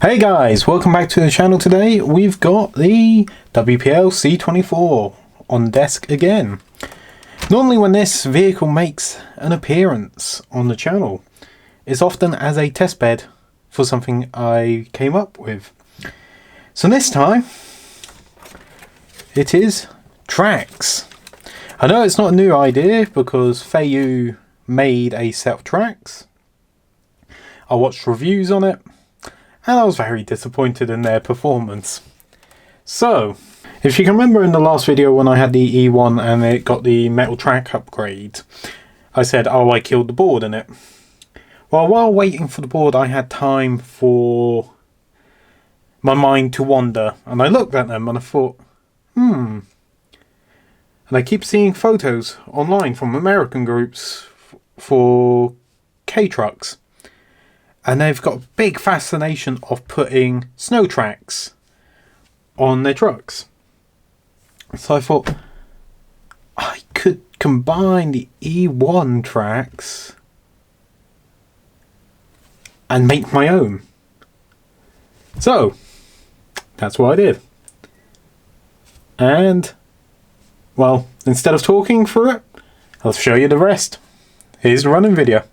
Hey guys, welcome back to the channel. Today we've got the WPL C24 on desk again. Normally when this vehicle makes an appearance on the channel, it's often as a test bed for something I came up with. So this time it is tracks. I know it's not a new idea because Feiyu made a set of tracks. I watched reviews on it and I was very disappointed in their performance. So, if you can remember in the last video when I had the E1 and it got the metal track upgrade, I said, oh, I killed the board in it. Well, while waiting for the board, I had time for my mind to wander, and I looked at them and I thought, And I keep seeing photos online from American groups for K-trucks. And they've got a big fascination of putting snow tracks on their trucks. So I thought I could combine the E1 tracks and make my own. So that's what I did. And, well, instead of talking through it, I'll show you the rest. Here's the running video.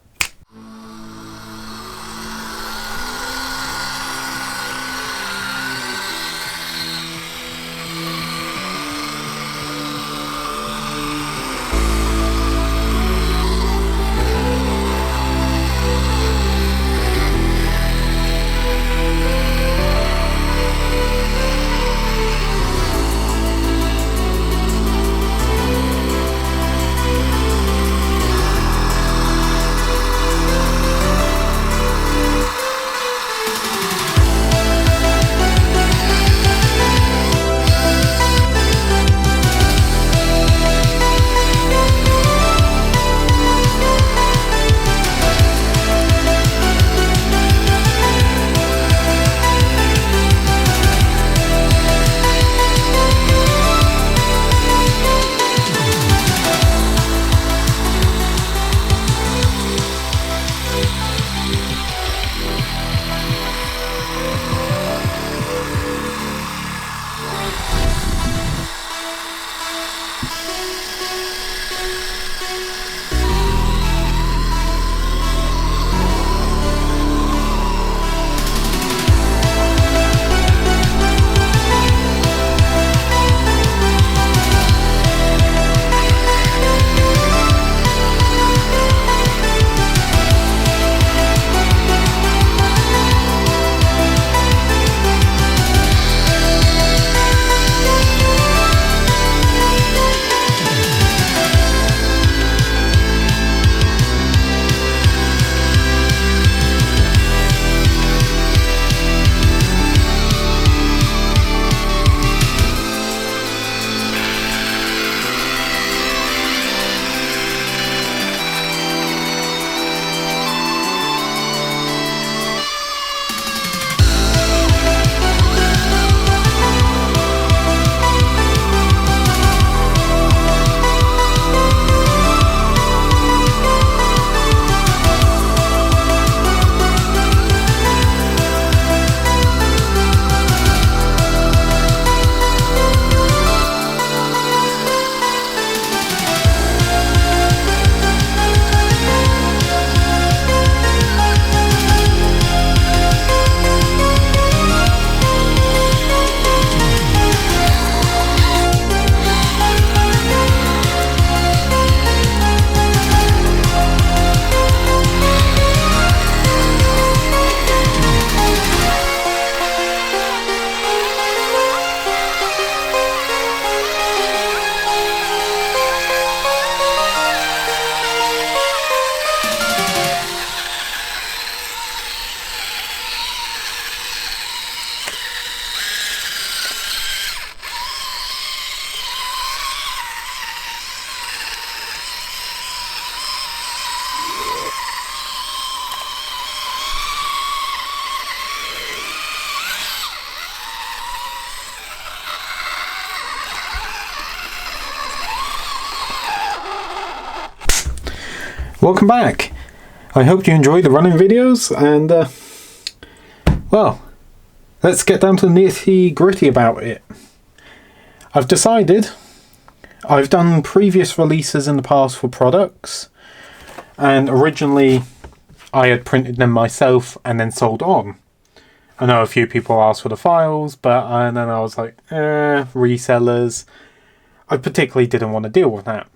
Welcome back. I hope you enjoyed the running videos, and well, let's get down to the nitty gritty about it. I've decided, I've done previous releases in the past for products, and originally I had printed them myself and then sold on. I know a few people asked for the files, but and then I was like, resellers. I particularly didn't want to deal with that.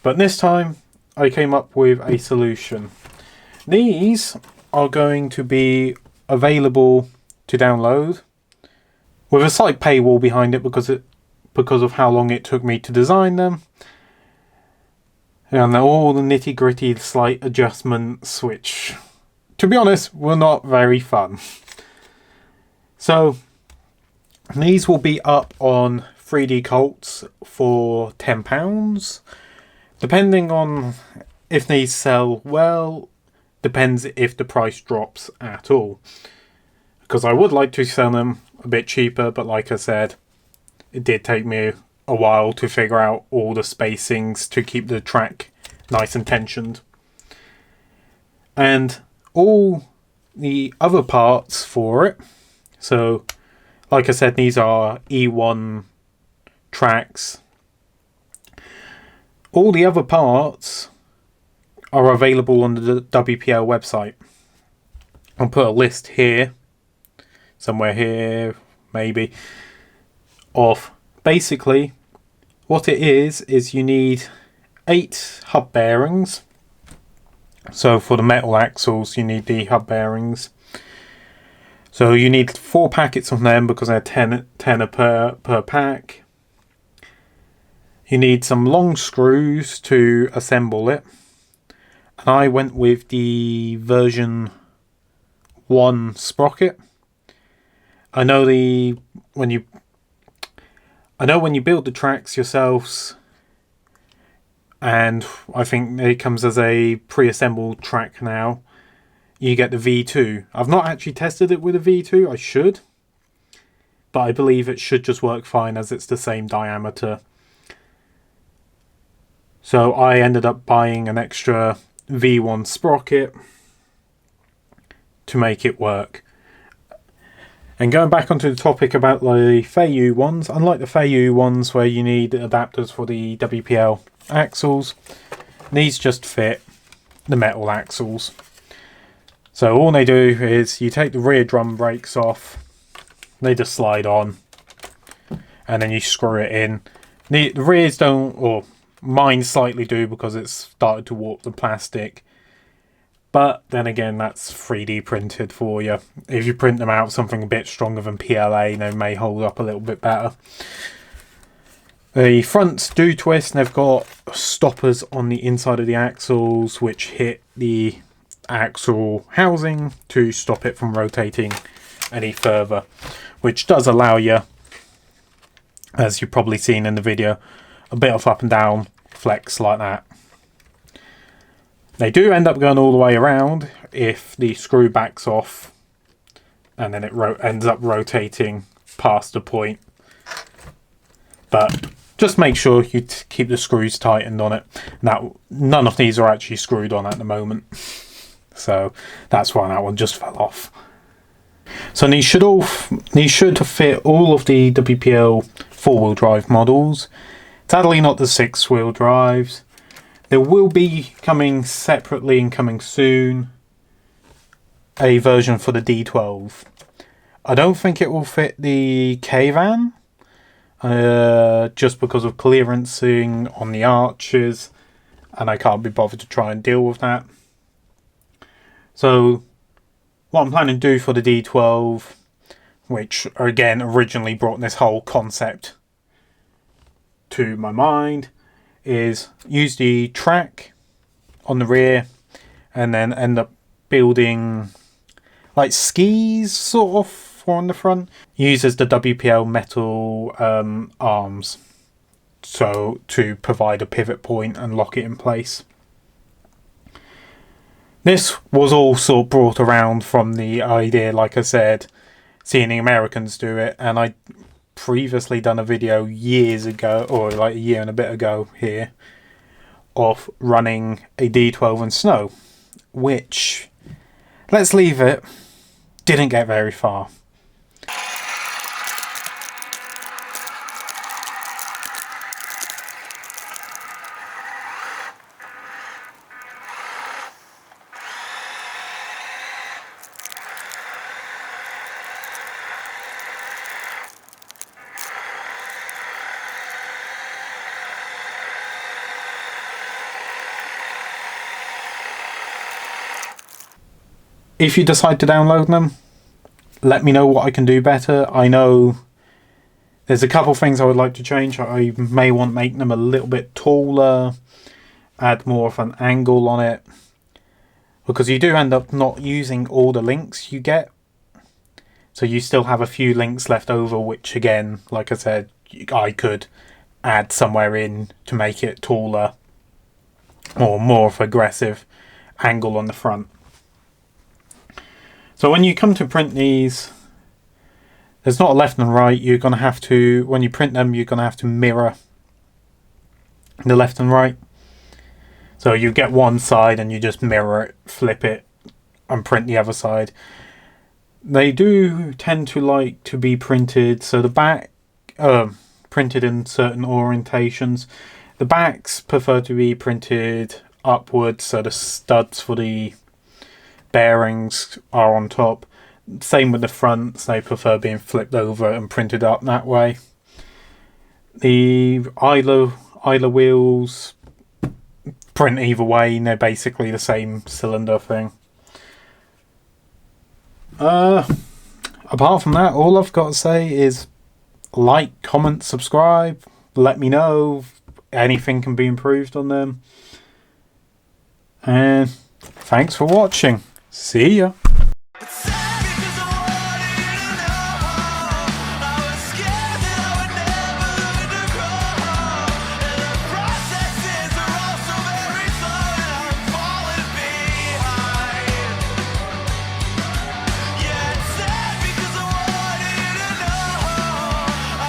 But this time I came up with a solution. These are going to be available to download with a slight paywall behind it because of how long it took me to design them. And all the nitty gritty slight adjustments, which, to be honest, were not very fun. So, these will be up on 3D Cults for £10. Depending on if these sell well, depends if the price drops at all. Because I would like to sell them a bit cheaper, but like I said, it did take me a while to figure out all the spacings to keep the track nice and tensioned. And all the other parts for it, so like I said, these are E1 tracks. All the other parts are available on the WPL website. I'll put a list here, somewhere here maybe, of basically what it is you need 8 hub bearings. So for the metal axles you need the hub bearings. So you need 4 packets of them because they're 10 per pack. You need some long screws to assemble it. And I went with the version 1 sprocket. I know when you build the tracks yourselves, and I think it comes as a pre-assembled track now, you get the V2. I've not actually tested it with a V2, I should. But I believe it should just work fine as it's the same diameter. So I ended up buying an extra V1 sprocket to make it work. And going back onto the topic about the Feiyu ones, unlike the Feiyu ones where you need adapters for the WPL axles, these just fit the metal axles. So all they do is you take the rear drum brakes off, they just slide on, and then you screw it in. The rears don't, or mine slightly do because it's started to warp the plastic. But then again, that's 3D printed for you. If you print them out something a bit stronger than PLA, they may hold up a little bit better. The fronts do twist, and they've got stoppers on the inside of the axles which hit the axle housing to stop it from rotating any further, which does allow you, as you've probably seen in the video, a bit of up and down flex like that. They do end up going all the way around if the screw backs off and then it ends up rotating past the point. But just make sure you keep the screws tightened on it. Now, none of these are actually screwed on at the moment, so that's why that one just fell off. So these should fit all of the WPL 4-wheel drive models. Sadly not the 6-wheel drives. There will be coming separately and coming soon a version for the D12. I don't think it will fit the K-Van, just because of clearancing on the arches, and I can't be bothered to try and deal with that. So what I'm planning to do for the D12, which again originally brought this whole concept to my mind, is use the track on the rear and then end up building like skis sort of on the front. Uses the WPL metal arms so to provide a pivot point and lock it in place. This was also brought around from the idea, like I said, seeing the Americans do it, and I previously done a video years ago, or like a year and a bit ago here, of running a D12 in snow, which, let's leave it, didn't get very far. If you decide to download them, let me know what I can do better. I know there's a couple things I would like to change. I may want to make them a little bit taller, add more of an angle on it, because you do end up not using all the links you get. So you still have a few links left over, which again, like I said, I could add somewhere in to make it taller or more of an aggressive angle on the front. So when you come to print these, there's not a left and right. You're going to have to, when you print them, you're going to have to mirror the left and right. So you get one side and you just mirror it, flip it, and print the other side. They do tend to like to be printed, so the back, printed in certain orientations. The backs prefer to be printed upwards, so the studs for the bearings are on top. Same with the fronts, they prefer being flipped over and printed up that way. The idler wheels print either way, and they're basically the same cylinder thing. Apart from that, all I've got to say is like, comment, subscribe, let me know if anything can be improved on them, and thanks for watching. See ya.